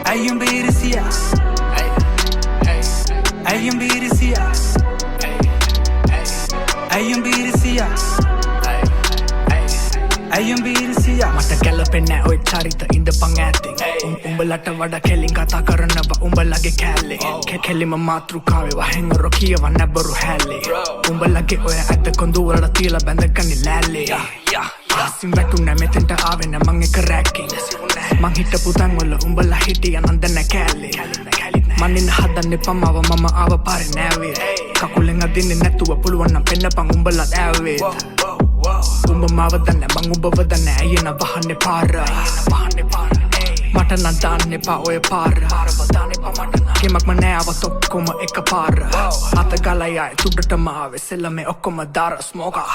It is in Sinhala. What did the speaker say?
Ayun birisias Ayun birisias Ayun birisias Ayun birisias මට ගැලපෙන්නේ ඔය චරිත ඉඳපන් ඈතින් උඹලට වඩා කෙලින් කතා කරනවා උඹලගේ කැලේ කෙලිම මාතෘකාවේ වහෙන් ඔර කියවන්න බරු හැලේ උඹලගේ ඔය ඇත්ත කොඳු වලට තියලා බැඳගන්නේ ලෑල්ලේ ආසින් වැටුනේ මෙතෙන්ට ආවේ නෑ මං එක රැකින් මං හිටපු තැන් වල උඹලා හිටියා නන්දන කැලේ මනින්න හදන්නේ පමාව මම ආව පාරේ නෑවේ කකුලෙන් අදින්නේ නැතුව පුළුවන් නම් පෙන්නපන් උඹලා ඇවේ උඹ මාව දන්නේ මං උඹව දන්නේ අයියන වහන්නේ පාර මට නම් දාන්න එපා ඔය පාර කෙමක්ම නෑ අවත් ඔක්කොම එක පාර අත ගලයි ආයේ තුඩටම ආවේ සෙල්ලමේ ඔක්කොම දාර ස්මෝකා